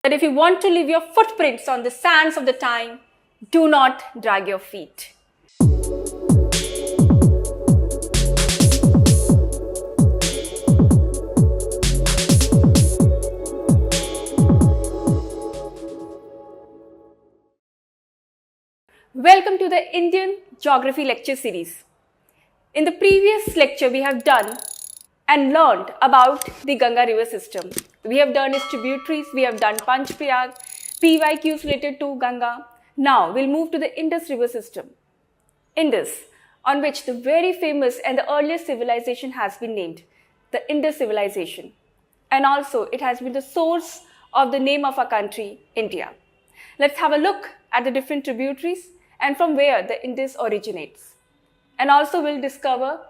that if you want to leave your footprints on the sands of the time, do not drag your feet. Welcome to the Indian Geography Lecture Series. In the previous lecture, we have done and learned about the Ganga river system. We have done its tributaries, we have done Panchprayag, PYQs related to Ganga. Now, we'll move to the Indus river system. Indus, on which the very famous and the earliest civilization has been named, the Indus civilization. And also, it has been the source of the name of our country, India. Let's have a look at the different tributaries and from where the Indus originates. And also, we'll discover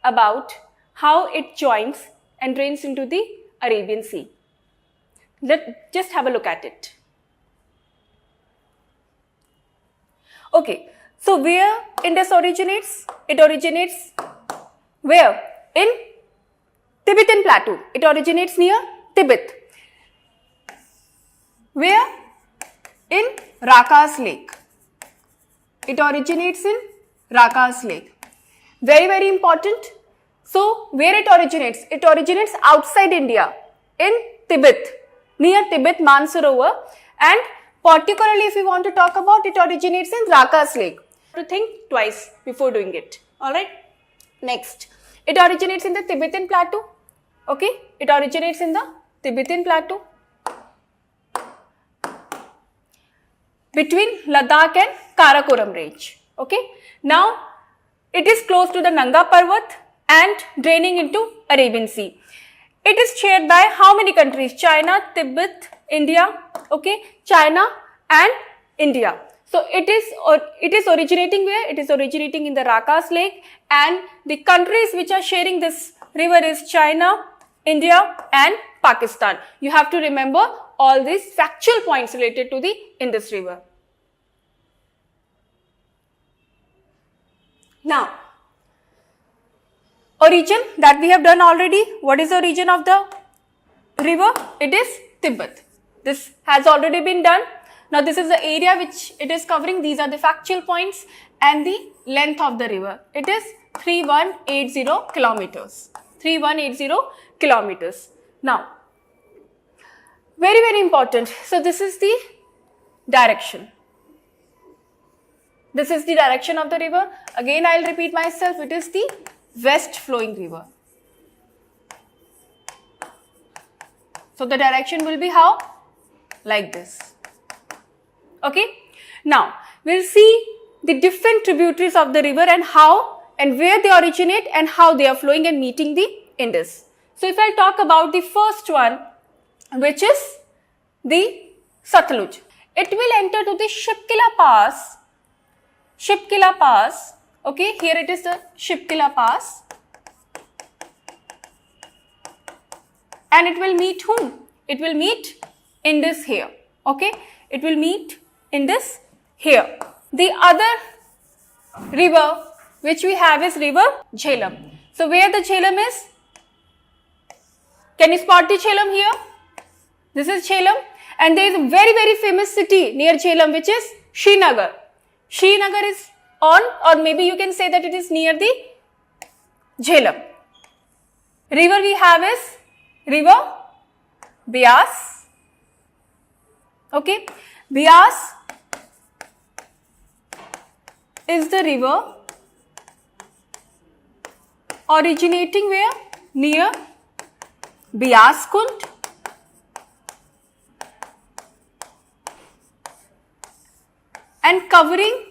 about how it joins and drains into the Arabian Sea. Let's just have a look at it. Okay, so where Indus originates? It originates where? In Tibetan Plateau. It originates near Tibet. Where? In Rakas Lake. It originates in Rakas Lake. Very, very important. So, where it originates? It originates outside India, in Tibet, near Tibet, Mansarovar, and particularly if we want to talk about, it originates in Rakas Lake. To think twice before doing it. Alright? Next, it originates in the Tibetan Plateau. Okay? It originates in the Tibetan Plateau between Ladakh and Karakoram range. Okay? Now, it is close to the Nanga Parvat and draining into Arabian Sea. It is shared by how many countries? China, Tibet, India, okay, China and India. So it is originating where? It is originating in the Rakas Lake, and the countries which are sharing this river is China, India and Pakistan. You have to remember all these factual points related to the Indus River. Now, origin that we have done already. What is the origin of the river? It is Tibet. This has already been done. Now, this is the area which it is covering. These are the factual points and the length of the river. It is 3180 kilometers. 3180 kilometers. Now, very, very important. So, this is the direction. This is the direction of the river. Again, I will repeat myself. It is the west flowing river. So, the direction will be how? Like this. Okay. Now, we will see the different tributaries of the river and how and where they originate and how they are flowing and meeting the Indus. So, if I talk about the first one, which is the Satluj, it will enter to the Shipkila Pass. Shipkila Pass. Okay, here it is the Shipkila Pass. And it will meet whom? It will meet Indus here. Okay, it will meet Indus here. The other river which we have is river Jhelum. So, where the Jhelum is? Can you spot the Jhelum here? This is Jhelum, and there is a very, very famous city near Jhelum, which is Srinagar. Srinagar is on, or maybe you can say that it is near the Jhelum. River we have is river Beas. Okay, Beas is the river originating where? Near Beas Kund and covering,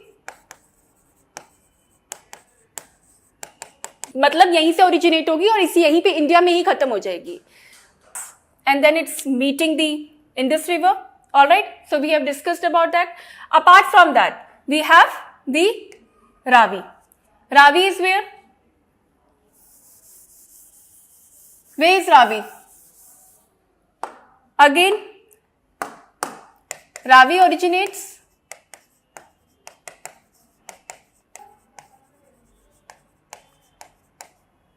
मतलब यहीं से originate होगी और इसी यहीं पे India में ही खत्म हो जाएगी. And then it's meeting the Indus River. Alright, so we have discussed about that. Apart from that, we have the Ravi. Ravi is where? Where is Ravi? Again, Ravi originates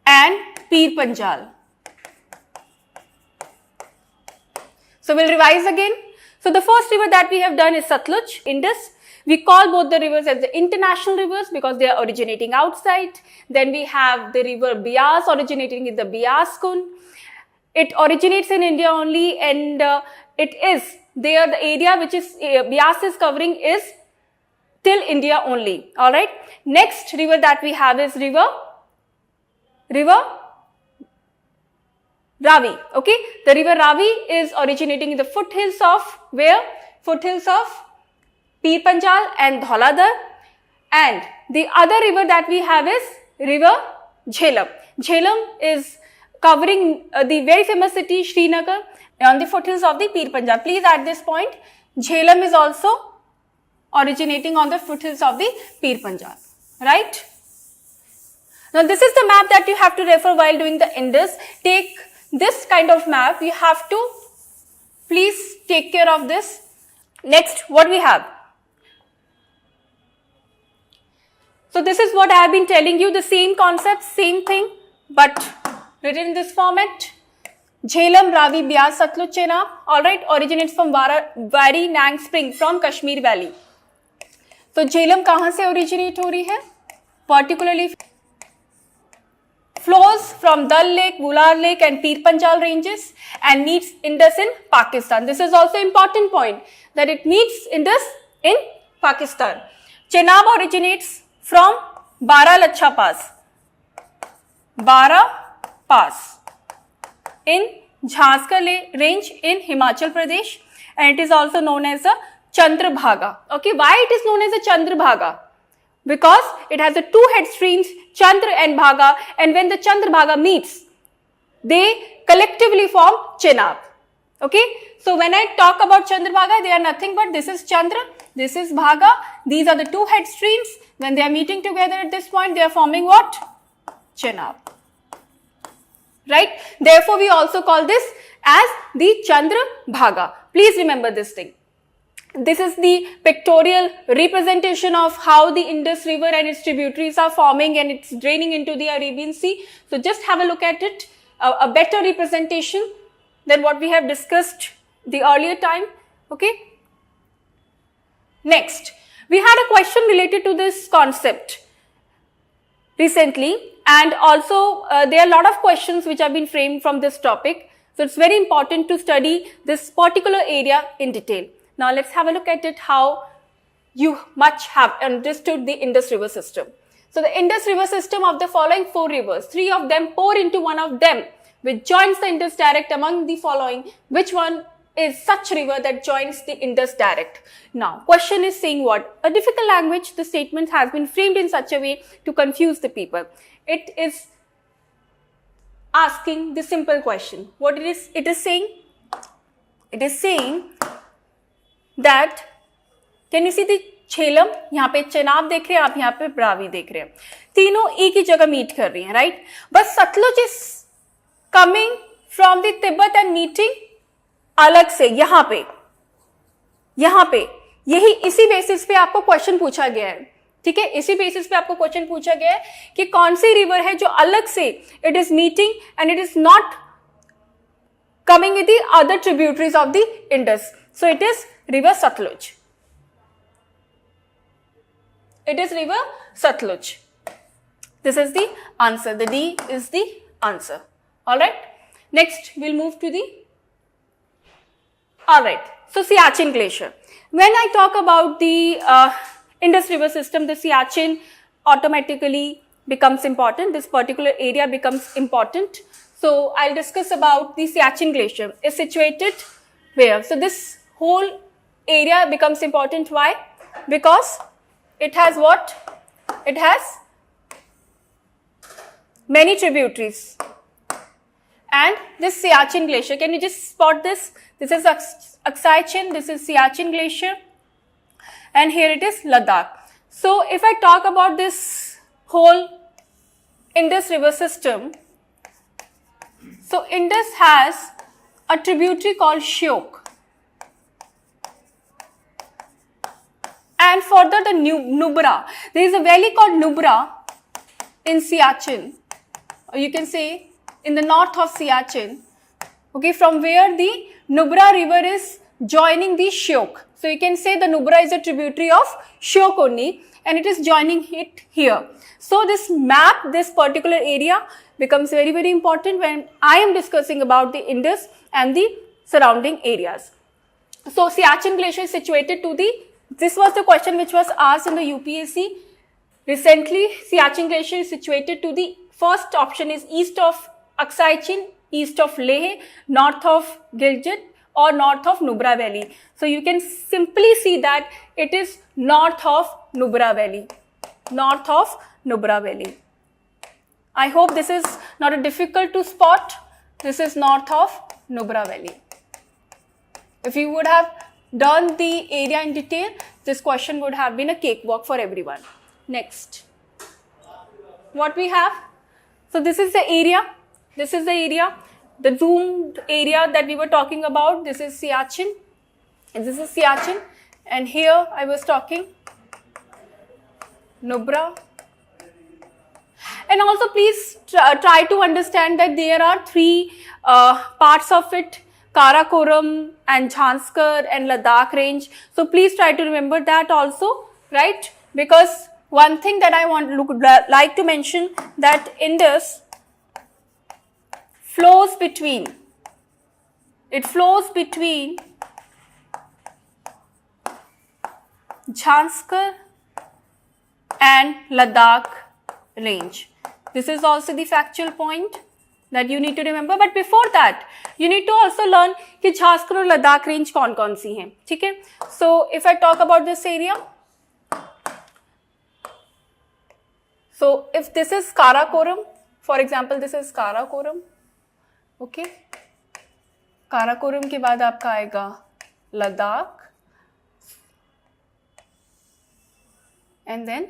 and Pir Panjal. So we'll revise again. So the first river that we have done is Satluj, Indus. We call both the rivers as the international rivers because they are originating outside. Then we have the river Beas originating in the Beas Kund. It originates in India only, and it is there, the area which is Beas is covering is till India only. All right. Next river that we have is river Ravi. Okay. The river Ravi is originating in the foothills of where? Foothills of Pir Panjal and Dhauladar. And the other river that we have is river Jhelum. Jhelum is covering the very famous city Srinagar on the foothills of the Pir Panjal. Please at this point, Jhelum is also originating on the foothills of the Pir Panjal. Right? Now this is the map that you have to refer while doing the Indus. Take this kind of map. You have to please take care of this. Next, what we have? So this is what I have been telling you, the same concept, same thing, but written in this format. Jhelum, Ravi, Beas, Satluj, Chenab, alright, originates from Wadi Nang Spring from Kashmir Valley. So Jhelum kahan se originate ho rahi hai? Particularly flows from Dal Lake, Wular Lake and Pir Panjal ranges and meets Indus in Pakistan. This is also important point that it meets Indus in Pakistan. Chenab originates from Bara-Lacha Pass. Bara Pass in Jhanskar range in Himachal Pradesh, and it is also known as a Chandrabhaga. Okay, why it is known as a Chandrabhaga? Because it has the two head streams, Chandra and Bhaga, and when the Chandrabhaga meets, they collectively form Chenab. Okay, so when I talk about Chandrabhaga, they are nothing but this is Chandra, this is Bhaga. These are the two head streams. When they are meeting together at this point, they are forming what? Chenab. Right? Therefore, we also call this as the Chandrabhaga. Please remember this thing. This is the pictorial representation of how the Indus River and its tributaries are forming and it's draining into the Arabian Sea. So just have a look at it, a better representation than what we have discussed the earlier time. Okay. Next, we had a question related to this concept recently, and also there are a lot of questions which have been framed from this topic. So it's very important to study this particular area in detail. Now let's have a look at it, how you much have understood the Indus River system. So the Indus River system of the following four rivers, three of them pour into one of them, which joins the Indus direct. Among the following, which one is such river that joins the Indus direct? Now, question is saying what? A difficult language, the statement has been framed in such a way to confuse the people. It is asking the simple question. What it is saying? It is saying that, can you see the Jhelum? यहाँ पे चेनाब देख रहे हैं आप, यहाँ पे रावी देख रहे हैं, तीनों एक ही जगह मीट कर रही हैं, right? But Sutlej is coming from the Tibet and meeting अलग से यहाँ पे यही इसी बेसिस पे आपको क्वेश्चन पूछा गया है. ठीक है, इसी बेसिस पे आपको क्वेश्चन पूछा गया है कि कौन सी रिवर है जो अलग से it is meeting and it is not coming with the other tributaries of the Indus. So it is river Satluj. It is river Satluj. This is the answer. The D is the answer. Alright. Next, we'll move to the. Alright. So, Siachen Glacier. When I talk about the Indus River system, the Siachen automatically becomes important. This particular area becomes important. So, I'll discuss about the Siachen Glacier. It's situated where? So, this whole area becomes important. Why? Because it has what? It has many tributaries. And this Siachen Glacier, can you just spot this? This is Aksai Chin, this is Siachen Glacier, and here it is Ladakh. So, if I talk about this whole Indus River system, so Indus has a tributary called Shyok. And further the Nubra. There is a valley called Nubra in Siachen, or you can say in the north of Siachen, okay, from where the Nubra river is joining the Shyok. So you can say the Nubra is a tributary of Shyok only, and it is joining it here. So this map, this particular area becomes very, very important when I am discussing about the Indus and the surrounding areas. So Siachen Glacier is situated to the, this was the question which was asked in the UPSC recently. Siachen Glacier is situated to the, first option is east of Aksai Chin, east of Leh, north of Gilgit, or north of Nubra Valley. So you can simply see that it is north of Nubra Valley. North of Nubra Valley. I hope this is not a difficult to spot. This is north of Nubra Valley. If you would have done the area in detail, this question would have been a cakewalk for everyone. Next. What we have? So this is the area. This is the area. The zoomed area that we were talking about. This is Siachen. And this is Siachen. And here I was talking Nubra. And also please try to understand that there are three parts of it. Karakoram and Jhanskar and Ladakh range. So please try to remember that also, right? Because one thing that I like to mention, that Indus flows between, it flows between Jhanskar and Ladakh range. This is also the factual point that you need to remember. But before that, you need to also learn कि Jhanskar और Ladakh range कौन-कौन सी हैं, ठीक है? So if I talk about this area, so if this is Karakoram, for example, this is Karakoram, okay? Karakoram के बाद आपका आएगा Ladakh, and then,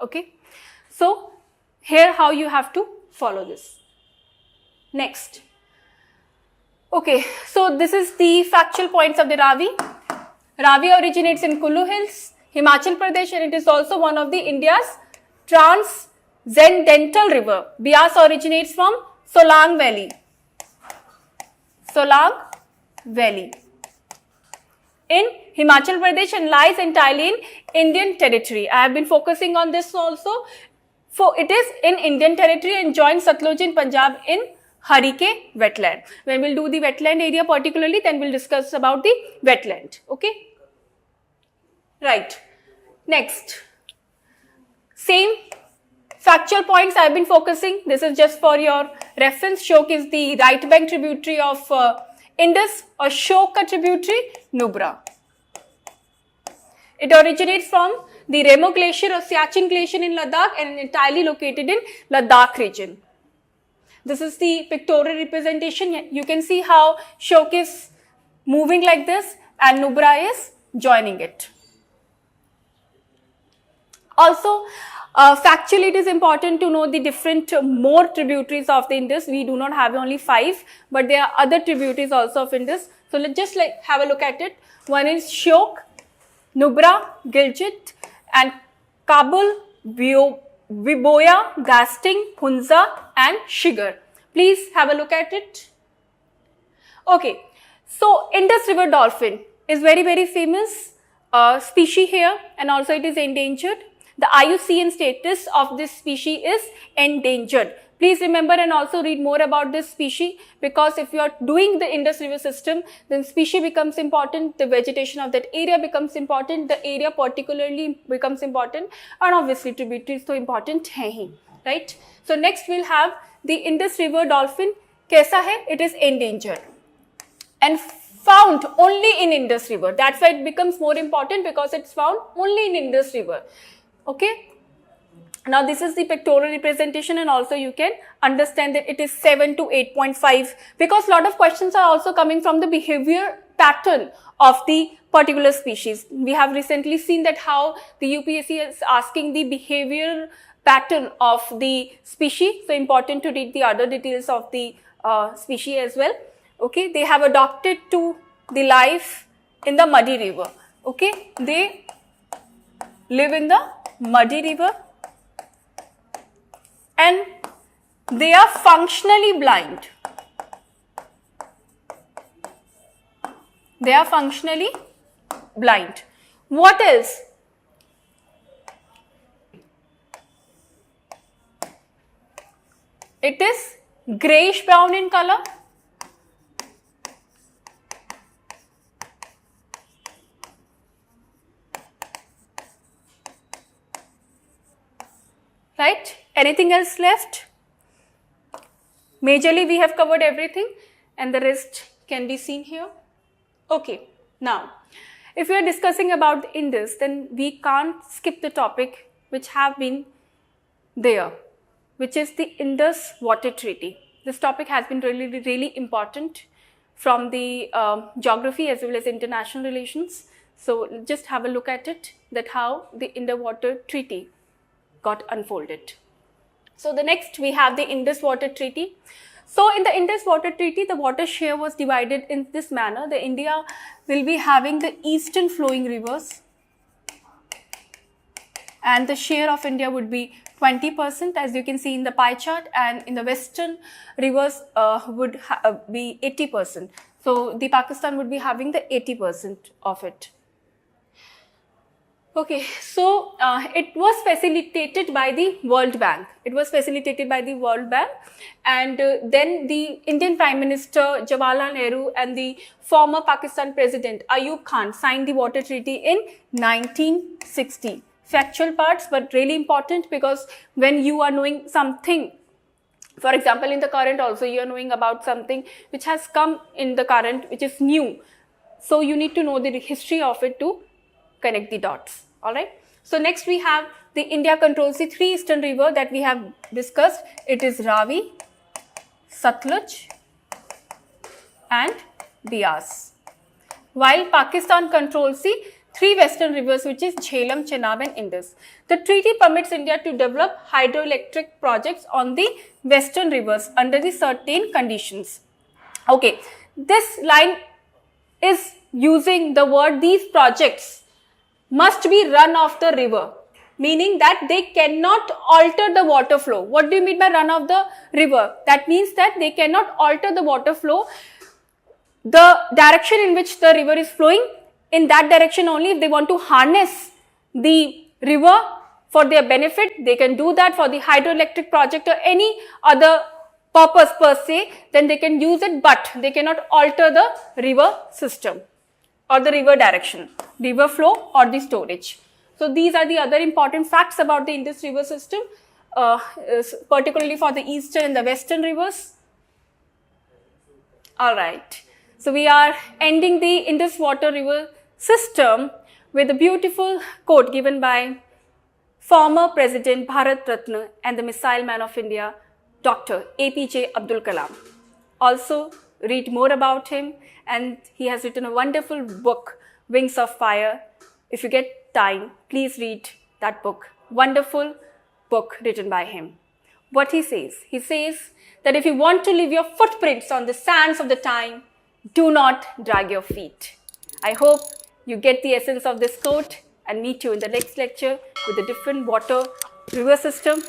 okay? So here how you have to follow this. Next. Okay, so this is the factual points of the Ravi. Ravi originates in Kullu Hills, Himachal Pradesh, and it is also one of the India's transcendental river. Beas originates from Solang Valley. Solang Valley in Himachal Pradesh and lies entirely in Indian territory. I have been focusing on this also. For it is in Indian territory and joins Satluj in Punjab in Harike wetland. When we'll do the wetland area particularly, then we'll discuss about the wetland. Okay? Right. Next. Same factual points I have been focusing. This is just for your reference. Shyok is the right bank tributary of Indus, or Shyok ka tributary Nubra. It originates from the Remo Glacier or Siachen Glacier in Ladakh and entirely located in Ladakh region. This is the pictorial representation. You can see how Shyok is moving like this and Nubra is joining it. Also, factually it is important to know the different more tributaries of the Indus. We do not have only 5, but there are other tributaries also of Indus. So let's just have a look at it. One is Shyok, Nubra, Gilgit, and Kabul, Viboya, Gasting, Hunza, and Shigar. Please have a look at it. Okay, so Indus River dolphin is very, very famous species here, and also it is endangered. The IUCN status of this species is endangered. Please remember and also read more about this species, because if you are doing the Indus River system, then species becomes important, the vegetation of that area becomes important, the area particularly becomes important, and obviously tributaries so important hai hi, right? So next we'll have the Indus River dolphin. Kaisa hai? It is endangered and found only in Indus River. That's why it becomes more important, because it's found only in Indus River. Okay. Now this is the pictorial representation, and also you can understand that it is 7 to 8.5, because a lot of questions are also coming from the behavior pattern of the particular species. We have recently seen that how the UPSC is asking the behavior pattern of the species. So important to read the other details of the species as well. Okay, they have adopted to the life in the muddy river. Okay, they live in the muddy river, and they are functionally blind. They are functionally blind. What else? It is grayish brown in color. Right? Anything else left? Majorly we have covered everything and the rest can be seen here. Okay, now if we are discussing about the Indus, then we can't skip the topic which have been there, which is the Indus Water Treaty. This topic has been really important from the geography as well as international relations. So just have a look at it, that how the Indus Water Treaty got unfolded. So the next we have the Indus Water Treaty. So in the Indus Water Treaty, the water share was divided in this manner. The India will be having the eastern flowing rivers and the share of India would be 20%, as you can see in the pie chart, and in the western rivers would be 80%. So the Pakistan would be having the 80% of it. Okay, so it was facilitated by the World Bank. It was facilitated by the World Bank, and then the Indian Prime Minister Jawaharlal Nehru and the former Pakistan President Ayub Khan signed the Water Treaty in 1960. Factual parts, but really important, because when you are knowing something, for example in the current also you are knowing about something which has come in the current which is new, so you need to know the history of it to connect the dots. All right. So next we have the India controls the three eastern river that we have discussed. It is Ravi, Satluj and Beas. While Pakistan controls the three western rivers, which is Jhelum, Chenab and Indus. The treaty permits India to develop hydroelectric projects on the western rivers under the certain conditions. Okay, this line is using the word these projects must be run off the river, meaning that they cannot alter the water flow. What do you mean by run off the river? That means that they cannot alter the water flow, the direction in which the river is flowing. In that direction only, if they want to harness the river for their benefit, they can do that for the hydroelectric project or any other purpose per se, then they can use it, but they cannot alter the river system or the river direction, river flow or the storage. So these are the other important facts about the Indus river system, particularly for the eastern and the western rivers. Alright, so we are ending the Indus water river system with a beautiful quote given by former President Bharat Ratna and the Missile Man of India, Dr. APJ Abdul Kalam. Also read more about him, and he has written a wonderful book, Wings of Fire. If you get time, please read that book. Wonderful book written by him. What he says that if you want to leave your footprints on the sands of the time, do not drag your feet. I hope you get the essence of this quote and meet you in the next lecture with a different water river system.